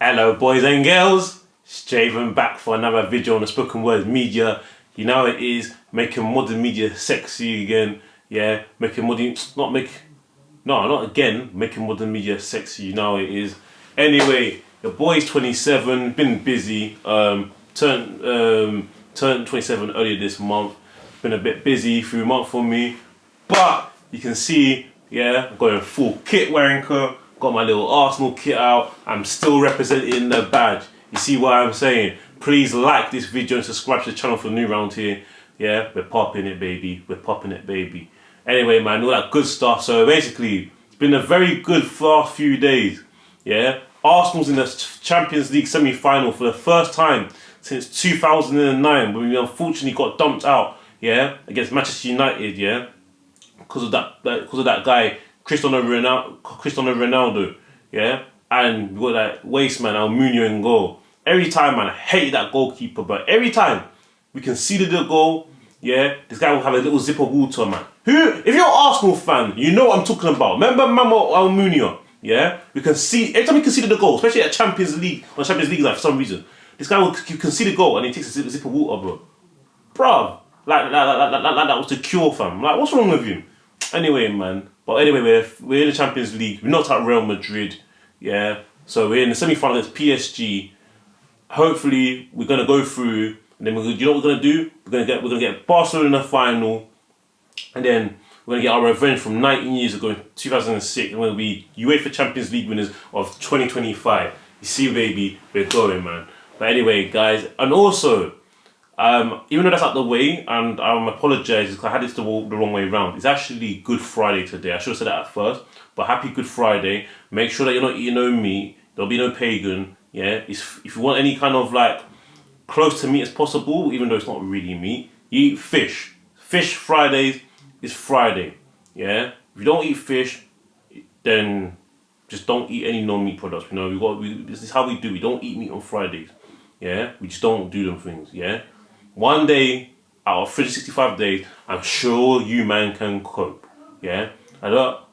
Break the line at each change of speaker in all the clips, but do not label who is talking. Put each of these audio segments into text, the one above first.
Hello boys and girls, Straven back for another video on the spoken word media. You know it is making modern media sexy again. Yeah, making modern, not again, making modern media sexy. You know it is. Anyway, the boy's 27, been busy. Turned 27 earlier this month. Been a bit busy through a month for me, but you can see, yeah, I'm going full kit wanker. Got my little Arsenal kit out. I'm still representing the badge. You see what I'm saying? Please like this video and subscribe to the channel for new round here. Yeah, we're popping it, baby. We're popping it, baby. Anyway, man, all that good stuff. So basically, it's been a very good last few days. Yeah, Arsenal's in the Champions League semi-final for the first time since 2009, when we unfortunately got dumped out. Yeah, against Manchester United. Yeah, because of that guy. Cristiano Ronaldo, yeah, and we got that waste man, Almunia in goal. Every time, man, I hate that goalkeeper, but every time we conceded the goal, yeah, this guy will have a little zip of water, man. If you're an Arsenal fan, you know what I'm talking about. Remember Mamo Almunia, yeah? Every time he conceded the goal, especially at Champions League, or Champions League night for some reason, this guy will concede a goal and he takes a zip of water, bro. Bruv, like that was the cure, fam. Like, what's wrong with you? Anyway, man. But anyway, we're in the Champions League. We knocked out Real Madrid, yeah. So we're in the semi-final against PSG. Hopefully, we're gonna go through. And then you know what we're gonna do? We're gonna get Barcelona in the final, and then we're gonna get our revenge from 19 years ago in 2006. And we're gonna be UEFA Champions League winners of 2025. You see, baby, we're going, man. But anyway, guys, and also. Even though that's out the way, and I apologise because I had it the wrong way around. It's actually Good Friday today. I should have said that at first, but happy Good Friday. Make sure that you're not eating no meat. There'll be no pagan. Yeah, if you want any kind of like close to meat as possible, even though it's not really meat, you eat fish. Fish Fridays is Friday. Yeah, if you don't eat fish, then just don't eat any non-meat products. You know, this is how we do. We don't eat meat on Fridays. Yeah, we just don't do them things. Yeah. One day out of 365 days, I'm sure you man can cope. Yeah? I don't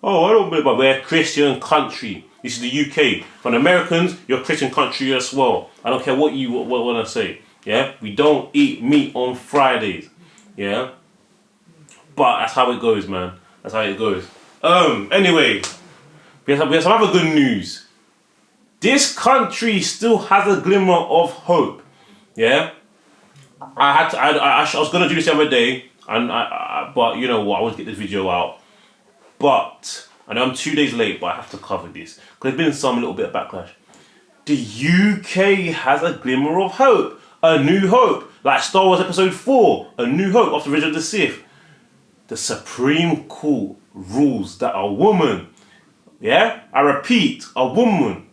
believe, but we're a Christian country. This is the UK. For the Americans, you're a Christian country as well. I don't care what you want to say. Yeah? We don't eat meat on Fridays. Yeah? But that's how it goes, man. That's how it goes. Anyway, we have some other good news. This country still has a glimmer of hope. Yeah? I was gonna do this the other day, but you know what? I want to get this video out. But I know I'm 2 days late, but I have to cover this because there's been some little bit of backlash. The UK has a glimmer of hope, a new hope, like Star Wars Episode 4, a new hope after Revenge of the Sith. The Supreme Court rules that a woman, yeah, I repeat, a woman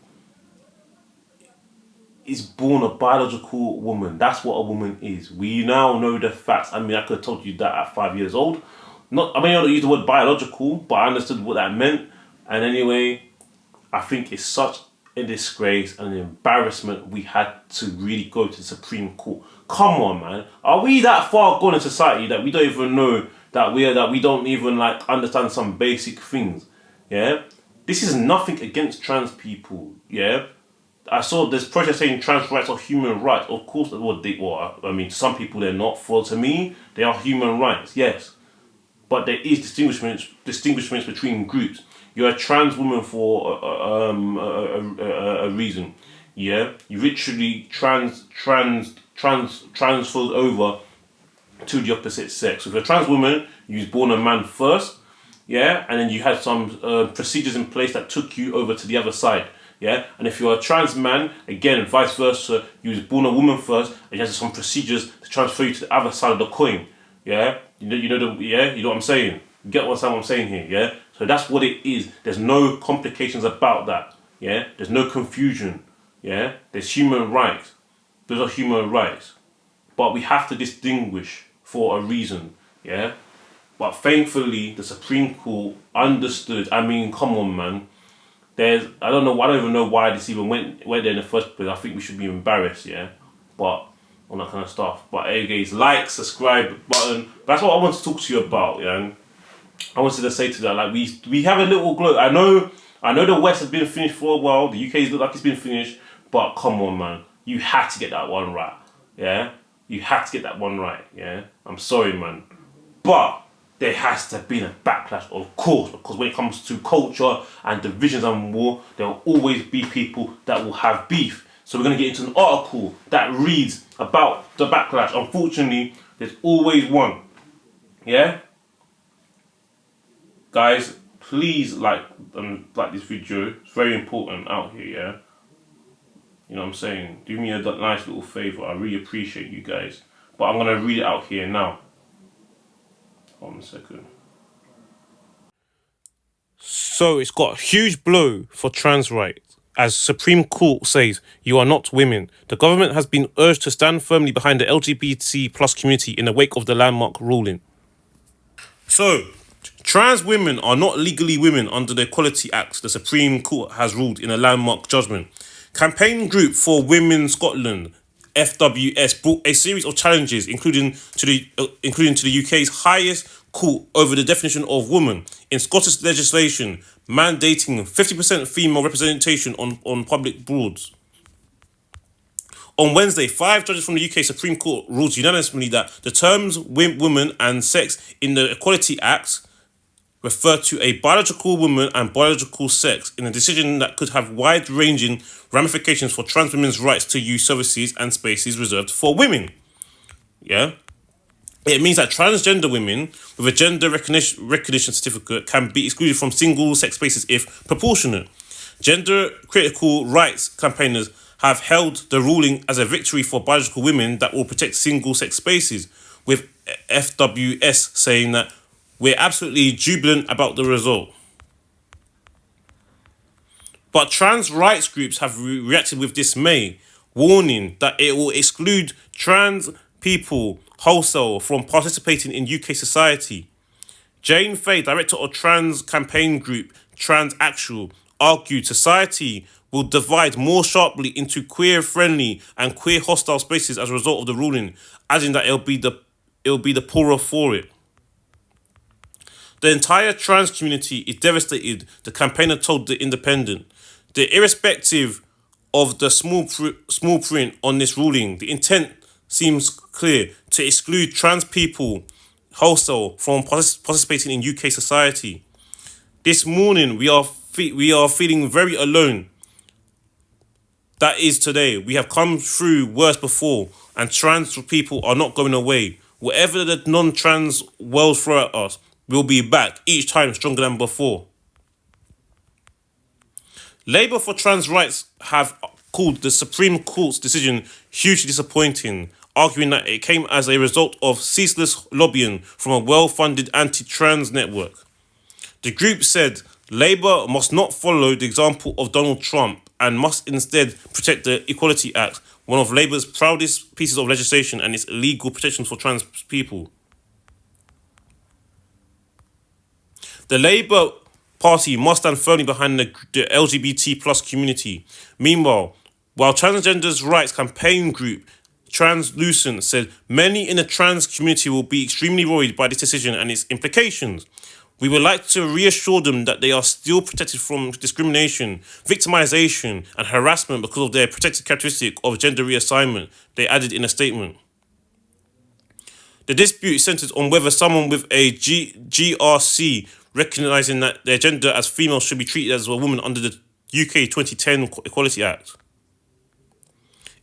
is born a biological woman. That's what a woman is. We now know the facts. I mean, I could have told you that at 5 years old. I don't use the word biological, but I understood what that meant. And anyway, I think it's such a disgrace and an embarrassment we had to really go to the Supreme Court. Come on, man. Are we that far gone in society that we don't even know that we don't even like understand some basic things? Yeah? This is nothing against trans people, yeah? I saw this protest saying trans rights are human rights. Of course, some people they're not. To me, they are human rights, yes. But there is distinguishments between groups. You're a trans woman for a reason, yeah. You literally transferred over to the opposite sex. So if you're a trans woman, you was born a man first, yeah, and then you had some procedures in place that took you over to the other side. Yeah, and if you're a trans man, again, and vice versa, you was born a woman first, and you have some procedures to transfer you to the other side of the coin. Yeah, you know what I'm saying. You get what I'm saying here. Yeah, so that's what it is. There's no complications about that. Yeah, there's no confusion. Yeah, there's human rights. Those are human rights, but we have to distinguish for a reason. Yeah, but thankfully the Supreme Court understood. I mean, come on, man. I don't even know why this even went there in the first place. I think we should be embarrassed, yeah. But on that kind of stuff. But hey guys, like, subscribe button. That's what I want to talk to you about, yeah. I wanted to say to that, like we have a little glow. I know the West has been finished for a while. The UK's look like it's been finished, But come on, man, you had to get that one right. Yeah, you had to get that one right. Yeah, I'm sorry, man, but there has to be a backlash, of course, because when it comes to culture and divisions and war, there will always be people that will have beef. So we're going to get into an article that reads about the backlash. Unfortunately, there's always one. Yeah? Guys, please like this video. It's very important out here, yeah? You know what I'm saying? Do me a nice little favour. I really appreciate you guys. But I'm going to read it out here now. Hold on a second. So it's got a huge blow for trans rights. As Supreme Court says, you are not women. The government has been urged to stand firmly behind the LGBT plus community in the wake of the landmark ruling. So, trans women are not legally women under the Equality Act, the Supreme Court has ruled in a landmark judgment. Campaign Group for Women Scotland, FWS, brought a series of challenges, including to the UK's highest court over the definition of woman in Scottish legislation mandating 50% female representation on public boards. On Wednesday, 5 judges from the UK Supreme Court ruled unanimously that the terms woman and sex in the Equality Act refer to a biological woman and biological sex in a decision that could have wide-ranging ramifications for trans women's rights to use services and spaces reserved for women. Yeah? It means that transgender women with a gender recognition certificate can be excluded from single-sex spaces if proportionate. Gender-critical rights campaigners have held the ruling as a victory for biological women that will protect single-sex spaces, with FWS saying that we're absolutely jubilant about the result. But trans rights groups have reacted with dismay, warning that it will exclude trans people wholesale from participating in UK society. Jane Fay, director of trans campaign group Trans Actual, argued society will divide more sharply into queer-friendly and queer-hostile spaces as a result of the ruling, adding that it'll be the poorer for it. The entire trans community is devastated, the campaigner told The Independent. Irrespective of the small print on this ruling, the intent seems clear: to exclude trans people wholesale from participating in UK society. This morning, we are feeling very alone. That is today. We have come through worse before, and trans people are not going away. Whatever the non-trans world throw at us, we'll be back, each time stronger than before. Labour for Trans Rights have called the Supreme Court's decision hugely disappointing, arguing that it came as a result of ceaseless lobbying from a well-funded anti-trans network. The group said Labour must not follow the example of Donald Trump and must instead protect the Equality Act, one of Labour's proudest pieces of legislation and its legal protections for trans people. The Labour Party must stand firmly behind the LGBT plus community. Meanwhile, while transgenders' rights campaign group Translucent said many in the trans community will be extremely worried by this decision and its implications. We would like to reassure them that they are still protected from discrimination, victimization, and harassment because of their protected characteristic of gender reassignment, they added in a statement. The dispute centers on whether someone with a GRC recognising that their gender as female should be treated as a woman under the UK 2010 Equality Act.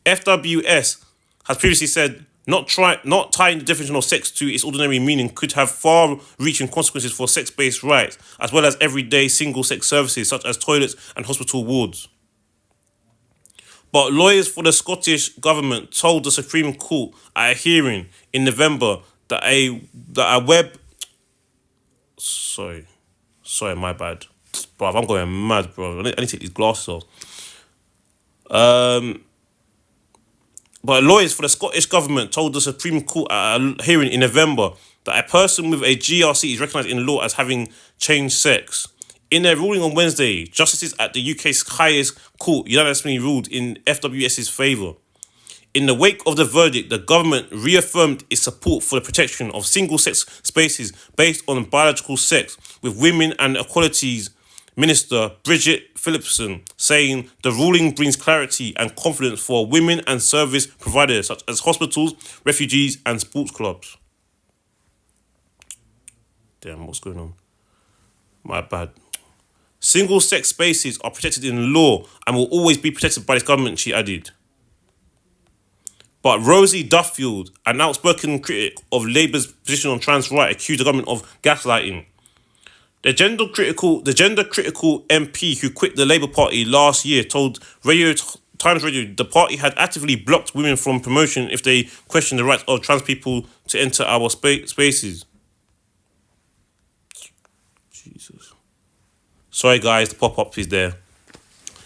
FWS has previously said not tying the definition of sex to its ordinary meaning could have far-reaching consequences for sex-based rights, as well as everyday single-sex services such as toilets and hospital wards. But lawyers for the Scottish Government told the Supreme Court at a hearing in November that a web... Sorry, my bad. Bro, I'm going mad, bro. I need to take these glasses off. But lawyers for the Scottish Government told the Supreme Court at a hearing in November that a person with a GRC is recognised in law as having changed sex. In their ruling on Wednesday, justices at the UK's highest court unanimously ruled in FWS's favour. In the wake of the verdict, the government reaffirmed its support for the protection of single-sex spaces based on biological sex, with women and equalities Minister Bridget Phillipson, saying the ruling brings clarity and confidence for women and service providers such as hospitals, refugees and sports clubs. Damn, what's going on? My bad. Single-sex spaces are protected in law and will always be protected by this government, she added. But Rosie Duffield, an outspoken critic of Labour's position on trans rights, accused the government of gaslighting. The gender-critical MP who quit the Labour Party last year told Times Radio the party had actively blocked women from promotion if they questioned the rights of trans people to enter our spaces. Jesus. Sorry guys, the pop-up is there.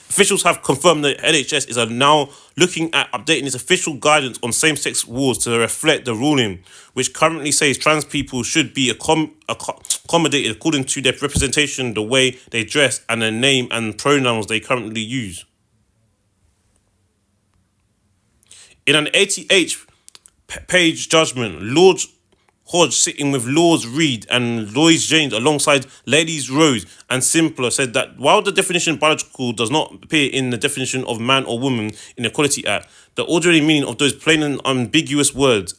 Officials have confirmed that NHS is now looking at updating its official guidance on same-sex wards to reflect the ruling, which currently says trans people should be accommodated according to their representation, the way they dress, and the name and pronouns they currently use. In an 88-page judgment, Lord Hodge, sitting with Lords Reed and Lloyd James alongside Ladies Rose and Simpler, said that while the definition biological does not appear in the definition of man or woman in the Equality Act, the ordinary meaning of those plain and unambiguous words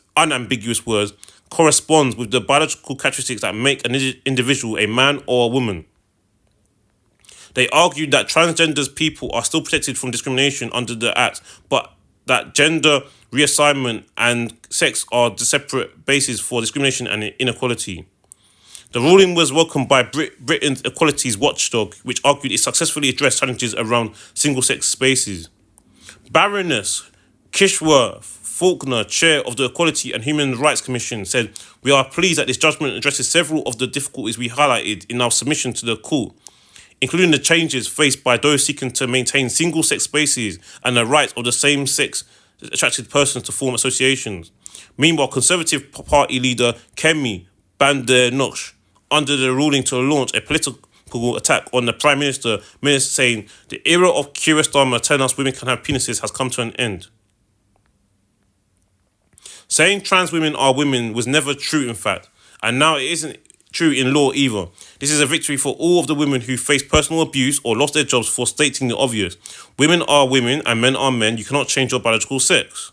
corresponds with the biological characteristics that make an individual a man or a woman. They argued that transgender people are still protected from discrimination under the Act, but that gender reassignment and sex are the separate bases for discrimination and inequality. The ruling was welcomed by Britain's Equalities Watchdog, which argued it successfully addressed challenges around single-sex spaces. Baroness Kishworth Faulkner, chair of the Equality and Human Rights Commission, said, "We are pleased that this judgment addresses several of the difficulties we highlighted in our submission to the court, including the changes faced by those seeking to maintain single-sex spaces and the rights of the same-sex attracted persons to form associations." Meanwhile, Conservative Party leader Kemi Badenoch, under the ruling to launch a political attack on the Prime Minister, saying the era of Keir Starmer telling us women can have penises has come to an end. Saying trans women are women was never true, in fact, and now it isn't true in law either. This is a victory for all of the women who faced personal abuse or lost their jobs for stating the obvious. Women are women and men are men. You cannot change your biological sex.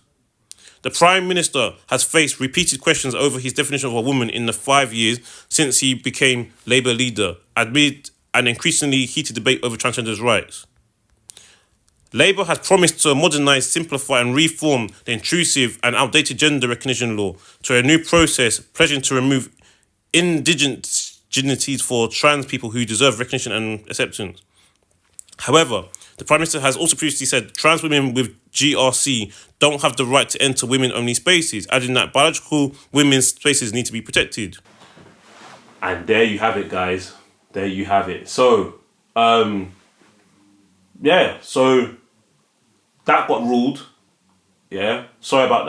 The Prime Minister has faced repeated questions over his definition of a woman in the 5 years since he became Labour leader, amid an increasingly heated debate over transgender rights. Labour has promised to modernise, simplify and reform the intrusive and outdated gender recognition law to a new process, pledging to remove indigenities for trans people who deserve recognition and acceptance. However, the Prime Minister has also previously said trans women with GRC don't have the right to enter women-only spaces, adding that biological women's spaces need to be protected. And there you have it, guys. There you have it. So, so that got ruled. Yeah. Sorry about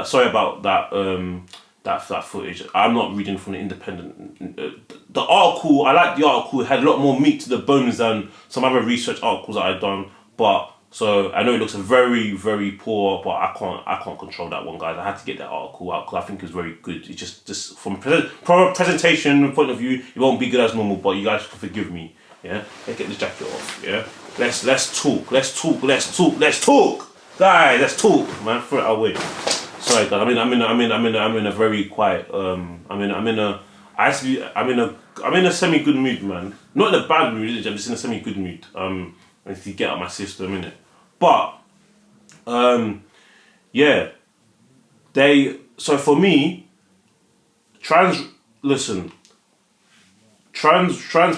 that footage. I'm not reading from the Independent. The article, I like the article. It had a lot more meat to the bones than some other research articles that I've done. But so I know it looks very, very poor, but I can't control that one, guys. I had to get that article out because I think it's very good. It's just from from a presentation point of view, it won't be good as normal. But you guys can forgive me. Yeah. Let's get this jacket off. Yeah. Let's talk. Guys, let's talk, man. Throw it away. Sorry, guys. I'm in a very quiet. I'm in a semi good mood, man. Not in a bad mood. I'm just in a semi good mood. I need to get out my system, innit? But So for me, trans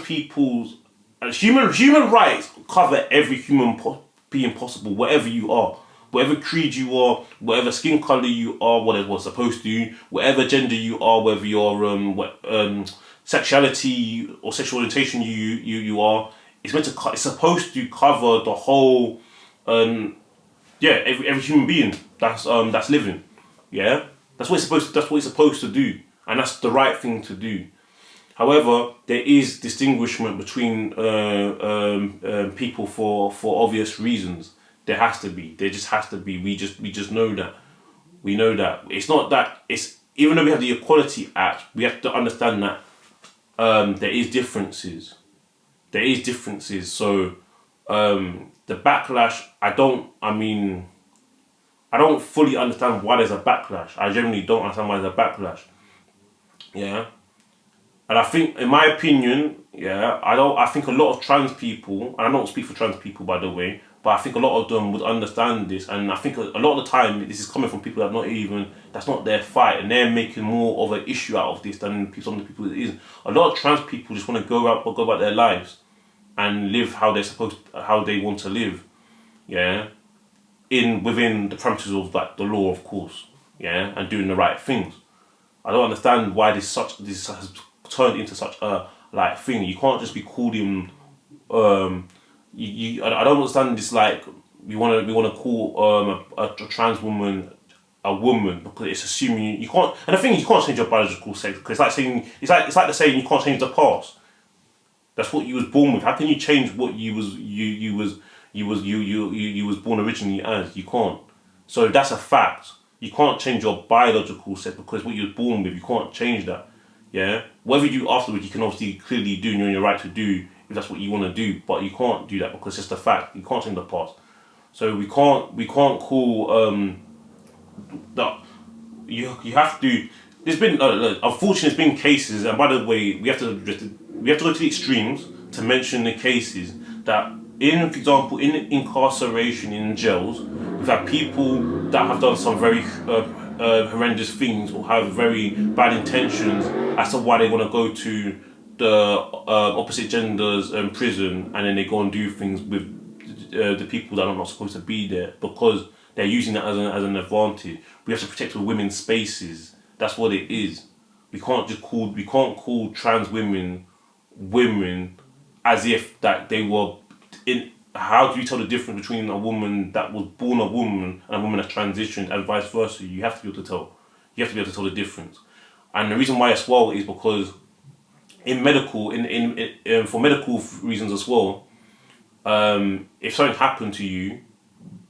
people's human rights cover every human being possible, wherever you are. Whatever creed you are, whatever skin colour you are, whatever supposed to, whatever gender you are, whether your sexuality or sexual orientation you are, it's supposed to cover the whole, every human being that's living, yeah. That's what it's supposed to do, and that's the right thing to do. However, there is distinguishment between people for obvious reasons. There has to be. There just has to be. We just know that. We know that. It's not that. It's even though we have the Equality Act, we have to understand that there is differences. there is differences. So the backlash, I don't fully understand why there's a backlash. I generally don't understand why there's a backlash. Yeah. And I think, in my opinion, I think a lot of trans people, and I don't speak for trans people by the way, but I think a lot of them would understand this, and I think a lot of the time this is coming from people that's not their fight, and they're making more of an issue out of this than some of the people it is. A lot of trans people just want to go about their lives and live how they want to live, within the parameters of like the law, of course, and doing the right things. I don't understand why this has turned into such a thing. You can't just be calling I don't understand this, like we want to call a trans woman a woman because it's assuming you can't. And the thing is, you can't change your biological sex, because it's like saying it's like the saying you can't change the past. That's what you was born with. How can you change what you was born originally as? You can't. So that's a fact. You can't change your biological sex because what you was born with. You can't change that. Yeah. Whatever you do afterwards, you can obviously clearly do, and you're in your right to do if that's what you want to do. But you can't do that because it's just a fact. You can't change the past. So we can't call that. You have to. There's been unfortunately, there's been cases, and by the way, we have to go to the extremes to mention the cases that, for example, in incarceration in jails, we've had people that have done some very horrendous things or have very bad intentions as to why they want to go to the opposite genders prison, and then they go and do things with the people that are not supposed to be there because they're using that as an advantage. We have to protect the women's spaces. That's what it is. We can't call trans women as if that they were in. How do you tell the difference between a woman that was born a woman and a woman that's transitioned, and vice versa? You have to be able to tell. You have to be able to tell the difference. And the reason why as well is because in medical, for medical reasons as well, if something happened to you,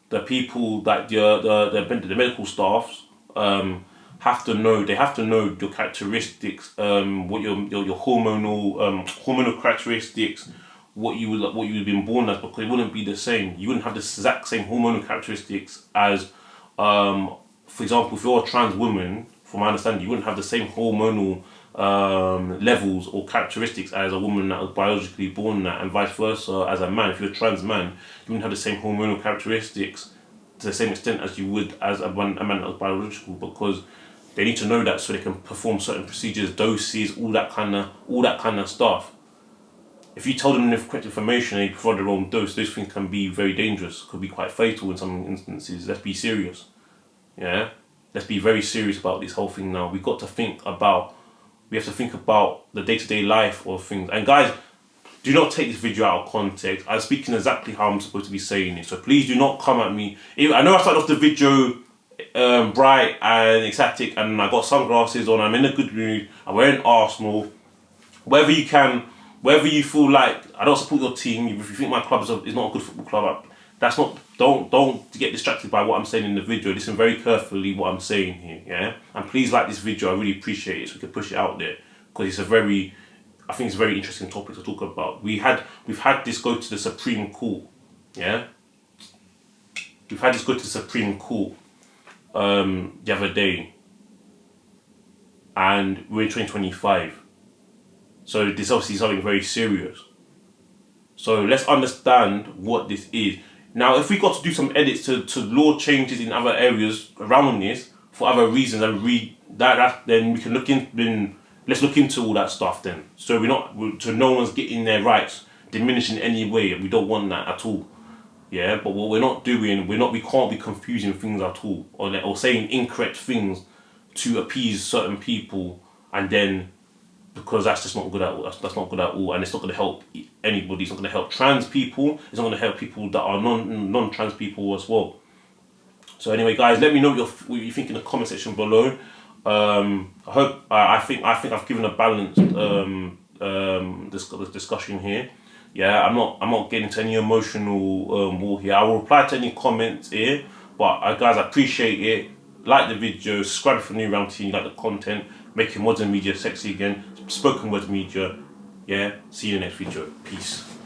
the people that the medical staffs have to know. They have to know your characteristics, what your hormonal characteristics, what you have been born as, because it wouldn't be the same. You wouldn't have the exact same hormonal characteristics as, for example, if you're a trans woman. From my understanding, you wouldn't have the same hormonal levels or characteristics as a woman that was biologically born that, and vice versa as a man. If you're a trans man, you wouldn't have the same hormonal characteristics to the same extent as you would as a man that was biological, because they need to know that so they can perform certain procedures, doses, all that kind of stuff. If you tell them the correct information and they provide the wrong dose, those things can be very dangerous, could be quite fatal in some instances. Let's be serious. Yeah? Let's be very serious about this whole thing now. We have to think about the day-to-day life of things. And guys, do not take this video out of context. I'm speaking exactly how I'm supposed to be saying it. So please do not come at me. I know I started off the video bright and ecstatic, and I got sunglasses on, I'm in a good mood, I'm wearing Arsenal. Wherever you feel like I don't support your team, if you think my club is not a good football club, don't get distracted by what I'm saying in the video. Listen very carefully what I'm saying here, yeah? And please like this video, I really appreciate it, so we can push it out there, because I think it's a very interesting topic to talk about. We've had this go to the Supreme Court, yeah? We've had this go to the Supreme Court the other day, and we're in 2025. So this obviously is something very serious. So let's understand what this is. Now, if we got to do some edits to law changes in other areas around this for other reasons, and then we can let's look into all that stuff then. So no one's getting their rights diminished in any way. We don't want that at all. Yeah, but what we're not doing, we can't be confusing things at all, or saying incorrect things to appease certain people, and then because that's just not good at all. That's not good at all, and it's not going to help anybody. It's not going to help trans people. It's not going to help people that are non-trans people as well. So anyway, guys, let me know what you think in the comment section below. I think I've given a balanced discussion here. Yeah, I'm not getting into any emotional war here. I will reply to any comments here, but guys, I appreciate it. Like the video, subscribe for new round team. You like the content, making modern media sexy again. Spoken word media. Yeah, see you in the next video. Peace.